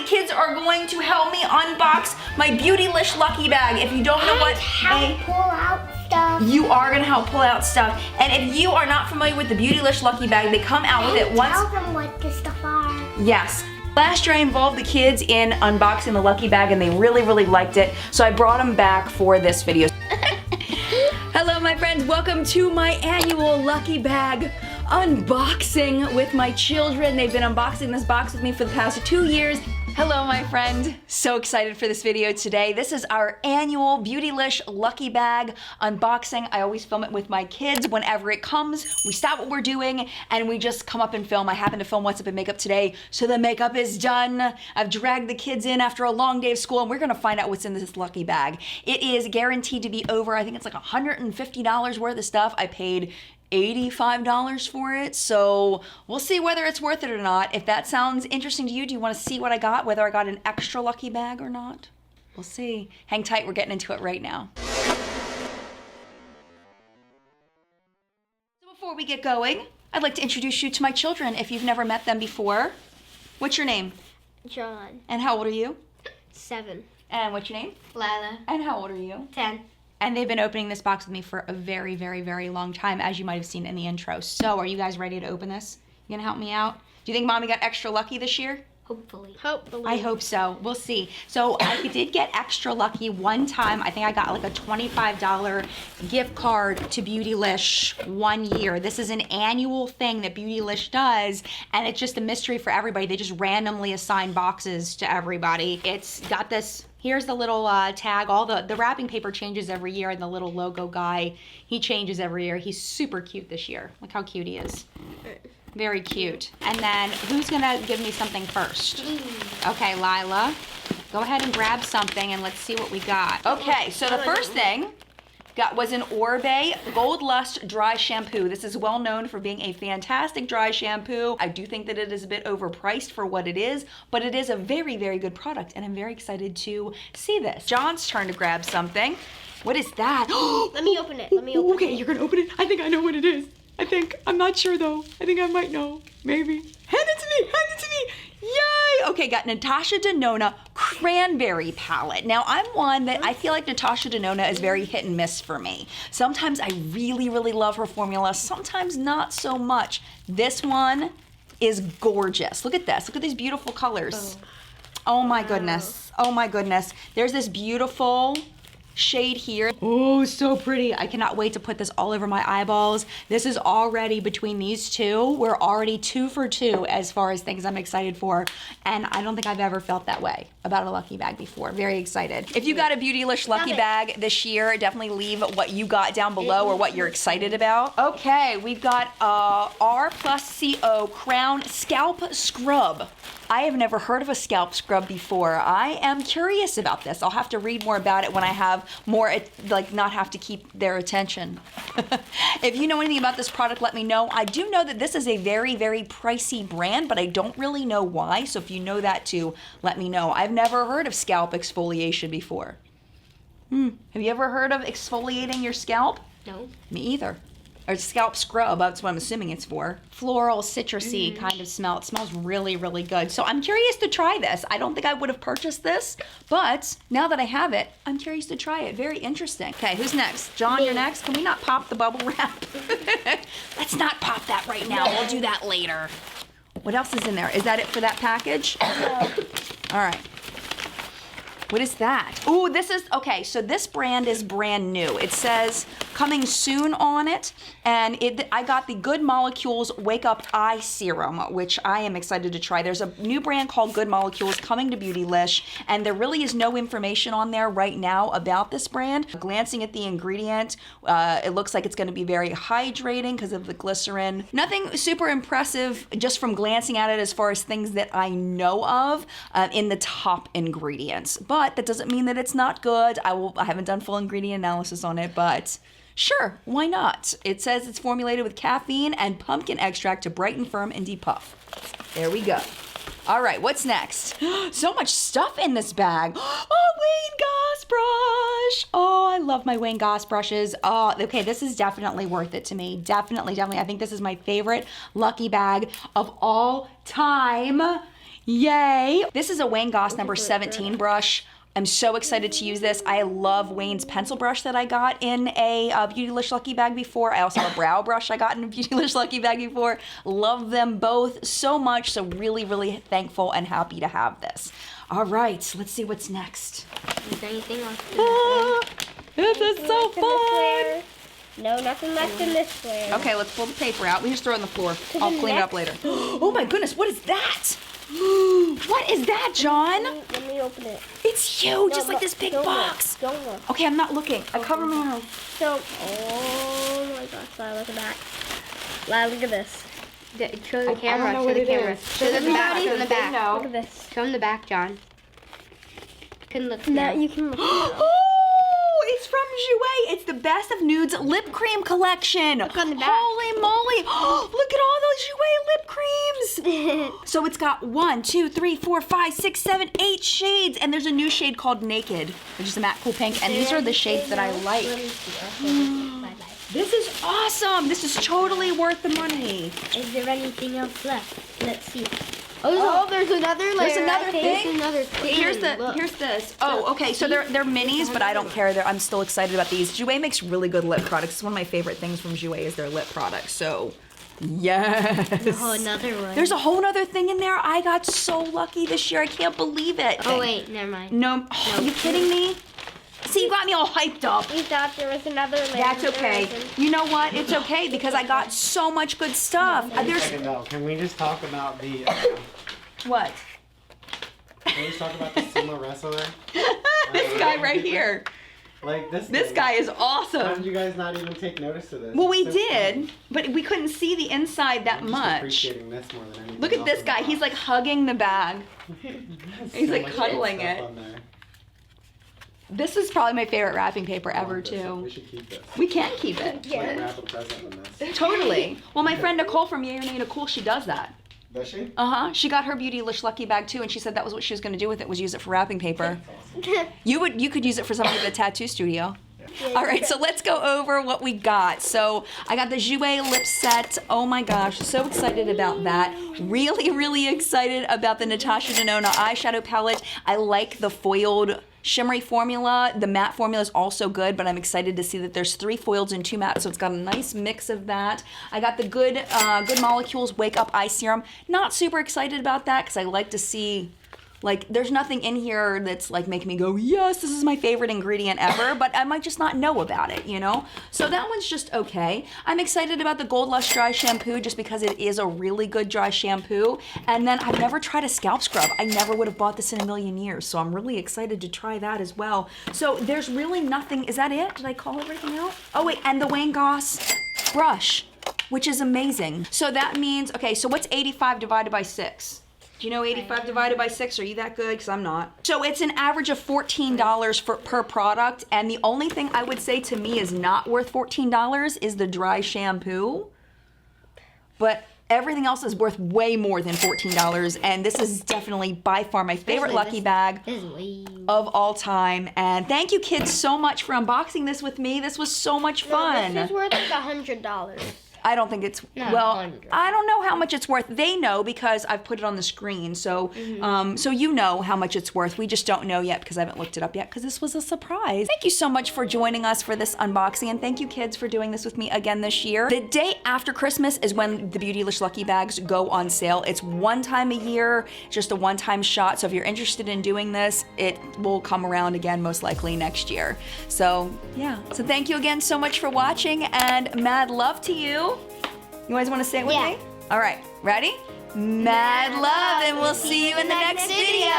kids are going to help me unbox my Beautylish lucky bag. If you don't know what pull out stuff. You are gonna help pull out stuff. And if you are not familiar with the Beautylish lucky bag, they come out with it once. Tell them what the stuff are. Yes. Last year I involved the kids in unboxing the lucky bag and they really, really liked it. So I brought them back for this video. Hello my friends, welcome to my annual lucky bag unboxing with my children. They've been unboxing this box with me for the past 2 years. Hello my friend, so excited for this video today. This is our annual Beautylish lucky bag unboxing. I always film it with my kids whenever it comes. We stop what we're doing and we just come up and film. I happen to film what's up in makeup today, so the makeup is done. I've dragged the kids in after a long day of school and we're gonna find out what's in this lucky bag. It is guaranteed to be over, I think it's like $150 worth of stuff. I paid $85 for it, so we'll see whether it's worth it or not. If that sounds interesting to you, do you want to see what I got, whether I got an extra lucky bag or not? We'll see. Hang tight, we're getting into it right now. So before we get going, I'd like to introduce you to my children if you've never met them before. What's your name? John. And how old are you? 7. And what's your name? Lila. And how old are you? 10. And they've been opening this box with me for a very, very, very long time, as you might have seen in the intro. So are you guys ready to open this? You gonna help me out? Do you think Mommy got extra lucky this year? Hopefully. I hope so. We'll see. So I did get extra lucky one time. I think I got like a $25 gift card to Beautylish 1 year. This is an annual thing that Beautylish does, and it's just a mystery for everybody. They just randomly assign boxes to everybody. It's got this. Here's the little tag. All the wrapping paper changes every year, and the little logo guy, he changes every year. He's super cute this year. Look how cute he is. Very cute. And then who's gonna give me something first? Okay, Lila, go ahead and grab something and let's see what we got. Okay, so the first thing was an Orbe Gold Lust Dry Shampoo. This is well known for being a fantastic dry shampoo. I do think that it is a bit overpriced for what it is, but it is a very, very good product, and I'm very excited to see this. John's turn to grab something. What is that? Let me open it. Okay, you're gonna open it? I think I know what it is. I'm not sure though. I think I might know, maybe. Hand it to me, Yay! Okay, got Natasha Denona Cranberry Palette. Now, I'm one that I feel like Natasha Denona is very hit and miss for me. Sometimes I really, really love her formula, sometimes not so much. This one is gorgeous. Look at this, look at these beautiful colors. Oh my goodness, oh my goodness. There's this beautiful shade here. Oh, so pretty. I cannot wait to put this all over my eyeballs. This is already, between these two, we're already 2 for 2 as far as things I'm excited for. And I don't think I've ever felt that way about a lucky bag before. Very excited. If you got a Beautylish lucky bag this year, definitely leave what you got down below or what you're excited about. Okay, we've got R+CO Crown Scalp Scrub. I have never heard of a scalp scrub before. I am curious about this. I'll have to read more about it when I have more, like, not have to keep their attention. If you know anything about this product, let me know. I do know that this is a very, very pricey brand, but I don't really know why. So if you know that too, let me know. I've never heard of scalp exfoliation before. Have you ever heard of exfoliating your scalp? No. Me either. Or scalp scrub, that's what I'm assuming it's for. Floral, citrusy kind of smell. It smells really, really good. So I'm curious to try this. I don't think I would have purchased this, but now that I have it, I'm curious to try it. Very interesting. Okay, who's next? John, you're next. Can we not pop the bubble wrap? Let's not pop that right now. We'll do that later. What else is in there? Is that it for that package? All right. What is that? Ooh, this is, okay, so this brand is brand new. It says coming soon on it, and I got the Good Molecules Wake Up Eye Serum, which I am excited to try. There's a new brand called Good Molecules coming to Beautylish, and there really is no information on there right now about this brand. Glancing at the ingredient, it looks like it's gonna be very hydrating because of the glycerin. Nothing super impressive just from glancing at it as far as things that I know of in the top ingredients. But that doesn't mean that it's not good. I haven't done full ingredient analysis on it, but sure, why not? It says it's formulated with caffeine and pumpkin extract to brighten, firm, and depuff. There we go. All right, what's next? So much stuff in this bag. Oh, Wayne Goss brush. Oh, I love my Wayne Goss brushes. Oh, okay, this is definitely worth it to me. Definitely. I think this is my favorite lucky bag of all time. Yay! This is a Wayne Goss number 17 brush. I'm so excited to use this. I love Wayne's pencil brush that I got in a Beautylish Lucky Bag before. I also have a brow brush I got in a Beautylish Lucky Bag before. Love them both so much, so really, really thankful and happy to have this. All right, let's see what's next. Is there anything else? This is so fun! No, nothing left in this flare. Okay, let's pull the paper out. We just throw it on the floor. I'll clean it up later. Oh my goodness, what is that? What is that, John? Let me open it. It's huge, just like this big Don't box. Look. Don't look. Okay, I'm not looking. I cover my mouth. So, oh my gosh, Lila, look at that. Lila, look at this. Show the camera. Show the camera. Show them the back. Show them the back. Look at this. Show them the back, John. You can look. Now now. you can look. Oh, it's from Jouer. It's the Best of Nudes lip cream collection. Look on the back. Holy moly. Look at all those Jouer lip creams. So it's got 1, 2, 3, 4, 5, 6, 7, 8 shades. And there's a new shade called Naked, which is a matte cool pink. And these are the shades that I like. Let me see. Bye-bye. This is awesome. This is totally worth the money. Is there anything else left? Let's see. Oh, there's another layer. There's another thing? There's another thing. Here's this. Oh, okay. So they're minis, but I don't care. I'm still excited about these. Jouer makes really good lip products. It's one of my favorite things from Jouer is their lip products. So, yes. Oh, another one. There's a whole other thing in there. I got so lucky this year. I can't believe it. Oh wait, never mind. No, are you kidding me? See, you got me all hyped up. We thought there was another layer. That's There okay. isn't. You know what? It's okay because I got so much good stuff. There's Second though, can we just talk about the what? can we just talk about the sumo wrestler? This guy right here. Like this This thing. guy is How awesome. did you guys not even take notice of this? Well, we It's so did, funny. but we couldn't see the inside that I'm just much. appreciating this more than anything Look at else this in the guy. box. He's like hugging the bag. He's So like much cuddling good stuff it. on there. This is probably my favorite wrapping paper I ever, want this. too. We should keep this. We can keep it. It's like wrap a present in this. Totally. Well, my friend Nicole from Yay or Nay Nicole, she does that. Does she? Uh-huh. She got her Beautylish Lucky Bag, too, and she said that was what she was going to do with it, was use it for wrapping paper. You could use it for something at the tattoo studio. All right, so let's go over what we got. So I got the Jouer lip set. Oh my gosh, so excited about that. Really, really excited about the Natasha Denona eyeshadow palette. I like the foiled shimmery formula. The matte formula is also good, but I'm excited to see that there's 3 foils and 2 mattes, so it's got a nice mix of that. I got the Good Molecules Wake Up Eye Serum. Not super excited about that because I like to see, like, there's nothing in here that's like making me go, yes, this is my favorite ingredient ever, but I might just not know about it, you know? So that one's just okay. I'm excited about the Gold Lush Dry Shampoo just because it is a really good dry shampoo. And then I've never tried a scalp scrub. I never would have bought this in a million years, so I'm really excited to try that as well. So there's really nothing, is that it? Did I call everything out? Oh wait, and the Wayne Goss brush, which is amazing. So that means, okay, so what's 85 divided by 6? Do you know 85 divided by 6? Are you that good? Because I'm not. So it's an average of $14 per product. And the only thing I would say to me is not worth $14 is the dry shampoo. But everything else is worth way more than $14. And this is definitely by far my favorite Lucky Bag This is way. of all time. And thank you kids so much for unboxing this with me. This was so much fun. This is worth like $100. I don't think it's, No, well, 100. I don't know how much it's worth. They know because I've put it on the screen. So, so you know how much it's worth. We just don't know yet because I haven't looked it up yet because this was a surprise. Thank you so much for joining us for this unboxing, and thank you kids for doing this with me again this year. The day after Christmas is when the Beautylish Lucky Bags go on sale. It's one time a year, just a one-time shot. So if you're interested in doing this, it will come around again most likely next year. So yeah, so thank you again so much for watching, and mad love to you. You guys want to say it with Yeah. me? All right, ready? Mad love, and we'll see you in the next video.